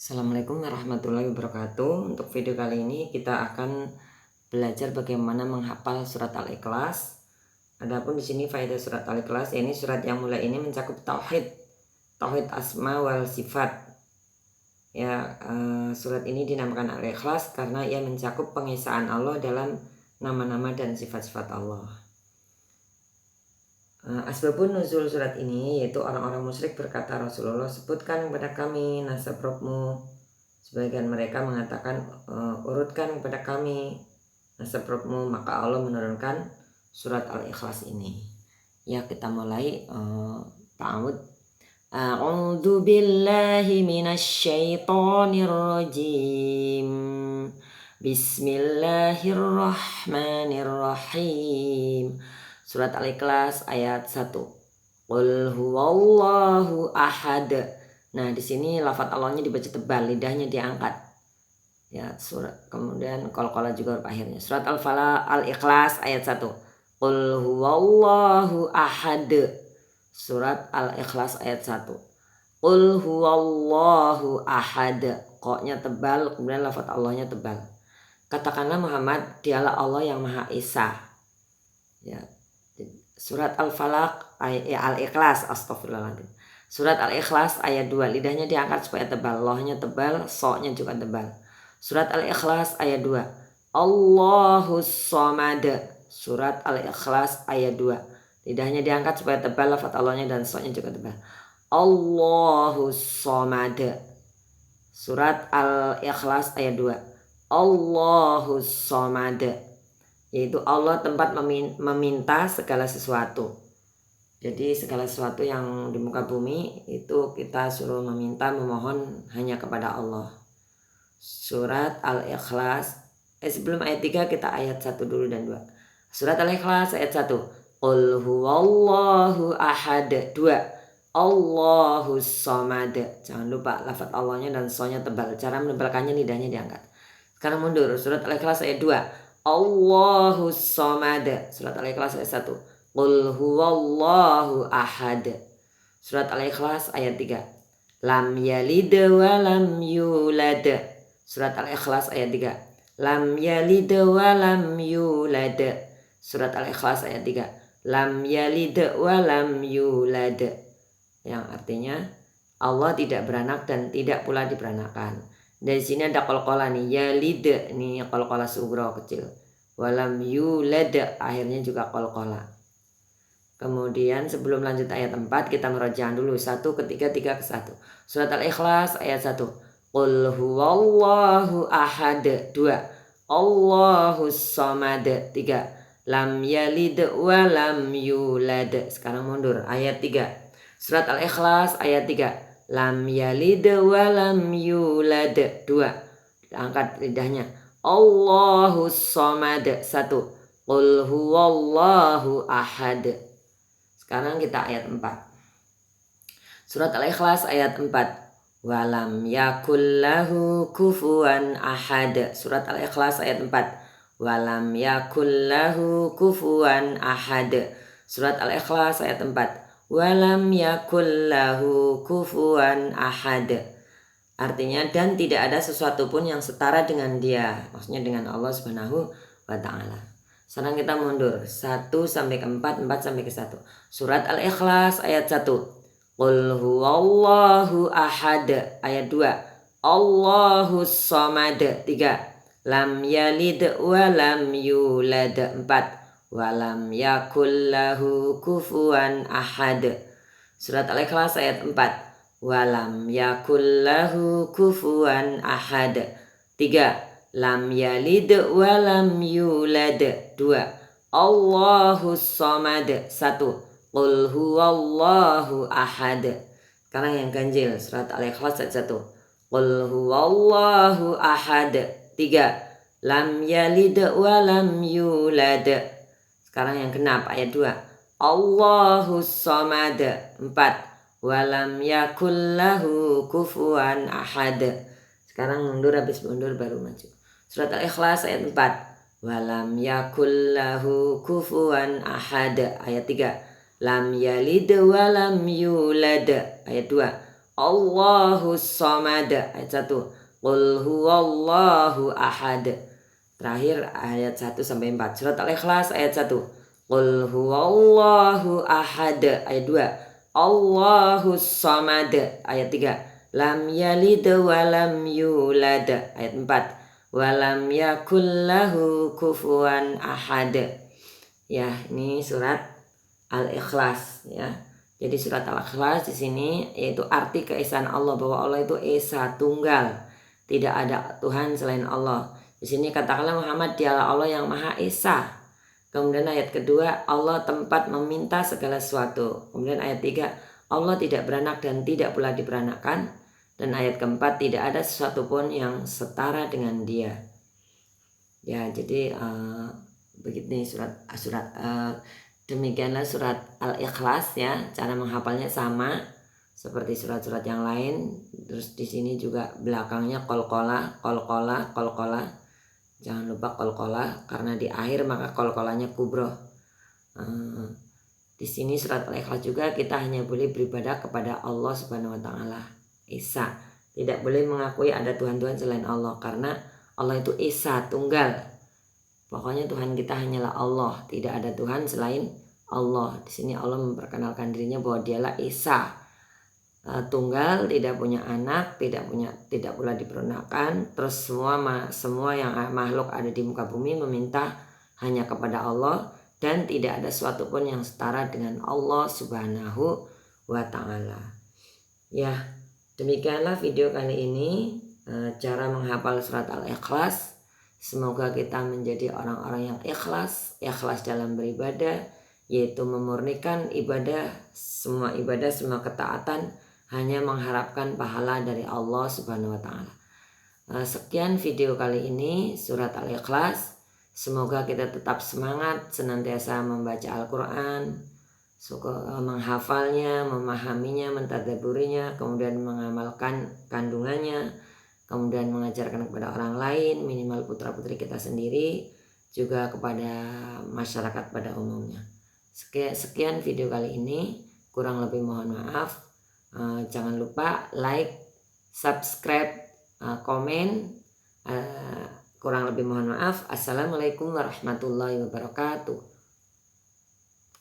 Assalamualaikum warahmatullahi wabarakatuh. Untuk video kali ini kita akan belajar bagaimana menghafal surat Al-Ikhlas. Adapun di sini faedah surat Al-Ikhlas, ini surat yang mulai ini mencakup tauhid asma wal sifat. Ya, surat ini dinamakan Al-Ikhlas karena ia mencakup pengesaan Allah dalam nama-nama dan sifat-sifat Allah. Asbabun nuzul surat ini yaitu orang-orang musyrik berkata, Rasulullah, sebutkan kepada kami nasab Rabbmu. Sebagian mereka mengatakan, urutkan kepada kami nasab Rabbmu. Maka Allah menurunkan surat Al-Ikhlas ini. Ya, kita mulai. Ta'awud. A'udzu billahi minasyaitonir rajim. Bismillahirrahmanirrahim. Surat Al-Ikhlas ayat 1. Qul huwallahu ahad. Nah, di sini lafaz Allahnya dibaca tebal, lidahnya diangkat. Ya, kemudian qalqalah juga huruf akhirnya. Surat Al-Ikhlas ayat 1. Qul huwallahu ahad. Surat Al-Ikhlas ayat 1. Qul huwallahu ahad. Qoknya tebal, kemudian lafaz Allahnya tebal. Katakanlah Muhammad, dialah Allah yang Maha Esa. Ya. Surat Al-Falaq Al-Ikhlas, astagfirullahaladzim. Surat Al-Ikhlas ayat 2, lidahnya diangkat supaya tebal, lohnya tebal, soknya juga tebal. Surat Al-Ikhlas ayat 2. Allahus Somad. Surat Al-Ikhlas ayat 2, lidahnya diangkat supaya tebal, lafaz Allahnya dan soknya juga tebal. Allahus Somad. Surat Al-Ikhlas ayat 2. Allahus Somad, yaitu Allah tempat meminta segala sesuatu. Jadi segala sesuatu yang di muka bumi itu kita suruh meminta, memohon hanya kepada Allah. Surat Al-Ikhlas, sebelum ayat 3 kita ayat 1 dulu dan 2. Surat Al-Ikhlas ayat 1. Qul huwallahu ahad. 2. Allahus Somad. Jangan lupa lafaz Allahnya dan sonya tebal. Cara menebalkannya lidahnya diangkat. Sekarang mundur. Surat Al-Ikhlas ayat 2. Allahus Somad. Surat Al-Ikhlas ayat 1. Qul huwallahu ahad. Surat Al-Ikhlas ayat 3. Lam yalid wa lam yulad. Surat Al-Ikhlas ayat 3. Lam yalid wa lam yulad. Surat Al-Ikhlas ayat 3. Lam yalid wa lam yulad. Yang artinya Allah tidak beranak dan tidak pula diberanakan. Dari sini ada qalqalah nih, yalid, ini qalqalah sughra kecil. Walam yulad, akhirnya juga qalqalah. Kemudian sebelum lanjut ayat 4 kita merajaan dulu 1 ke 3, 3 ke 1. Surat Al-Ikhlas ayat 1. Qul huwallahu ahad. 2. Allahus Somad. 3. Lam yalid wa lam yulad. Sekarang mundur ayat 3. Surat Al-Ikhlas ayat 3. Lam yalid wa lam yulad. 2. Angkat lidahnya. Allahus Somad. 1. Qul huwallahu ahad. Sekarang kita ayat 4. Surat Al-Ikhlas ayat 4. Walam yakullahu kufuwan ahad. Surat Al-Ikhlas ayat 4. Walam yakullahu kufuwan ahad. Surat Al-Ikhlas ayat 4. Walam yakullahu kufuwan ahad. Artinya, dan tidak ada sesuatu pun yang setara dengan dia. Maksudnya dengan Allah Subhanahu wa ta'ala. Sekarang kita mundur 1 sampai ke 4, 4 sampai ke 1. Surat Al-Ikhlas ayat 1. Qul huwallahu ahad. Ayat 2. Allahus Somad. 3. Lam yalid wa lam yulad. 4. Walam yakullahu kufuwan ahad. Surat Al-Ikhlas ayat 4. Walam yakullahu kufuwan ahad. 3. Lam yalid wa lam yulad. 2. Allahus Somad. 1. Qul huwallahu ahad. Sekarang yang ganjil, surat Al-Ikhlas ayat 1. Qul huwallahu ahad. 3. Lam yalid wa lam yulad. Sekarang yang genap ayat 2. Allahus Somad. 4. Walam yakullahu kufuwan ahad. Sekarang mundur, habis mundur baru maju. Surat Al-Ikhlas ayat 4. Walam yakullahu kufuwan ahad. Ayat 3. Lam yalid wa lam yulad. Ayat 2. Allahus samad. Ayat 1. Qul huwallahu ahad. Terakhir ayat 1 sampai 4. Surat Al-Ikhlas ayat 1. Qul huwallahu ahad. Ayat 2. Allahus samad. Ayat 3. Lam yalid wa lam yulad. Ayat 4. Walam yakul lahu kufuwan ahad. Ya, ini surat Al-Ikhlas ya. Jadi surat Al-Ikhlas di sini yaitu arti keesaan Allah, bahwa Allah itu esa tunggal, tidak ada Tuhan selain Allah. Di sini katakanlah Muhammad dialah Allah yang Maha Esa. Kemudian ayat kedua, Allah tempat meminta segala sesuatu. Kemudian ayat 3, Allah tidak beranak dan tidak pula diperanakan. Dan ayat keempat, tidak ada sesuatu pun yang setara dengan Dia. Ya, jadi begini demikianlah surat Al-Ikhlas ya. Cara menghafalnya sama seperti surat-surat yang lain. Terus di sini juga belakangnya qalqalah. Jangan lupa qalqalah karena di akhir maka qalqalahnya kubroh. Di sini surat Al-Ikhlas juga kita hanya boleh beribadah kepada Allah Subhanahu wa taala. Esa, tidak boleh mengakui ada Tuhan-Tuhan selain Allah, karena Allah itu Esa tunggal. Pokoknya Tuhan kita hanyalah Allah, tidak ada Tuhan selain Allah. Di sini Allah memperkenalkan dirinya bahwa Dialah Esa tunggal, tidak punya anak, tidak pula diperanakan. Terus semua yang makhluk ada di muka bumi meminta hanya kepada Allah, dan tidak ada suatu pun yang setara dengan Allah Subhanahu wa taala. Ya, demikianlah video kali ini, cara menghafal surat Al-Ikhlas. Semoga kita menjadi orang-orang yang ikhlas dalam beribadah, yaitu memurnikan semua ketaatan hanya mengharapkan pahala dari Allah Subhanahu wa taala. Sekian video kali ini surat Al-Ikhlas. Semoga kita tetap semangat senantiasa membaca Al-Quran, menghafalnya, memahaminya, mentadaburinya, kemudian mengamalkan kandungannya, kemudian mengajarkan kepada orang lain, minimal putra-putri kita sendiri, juga kepada masyarakat pada umumnya. Sekian video kali ini, kurang lebih mohon maaf. Jangan lupa like, subscribe, komen. Kurang lebih mohon maaf. Assalamualaikum warahmatullahi wabarakatuh.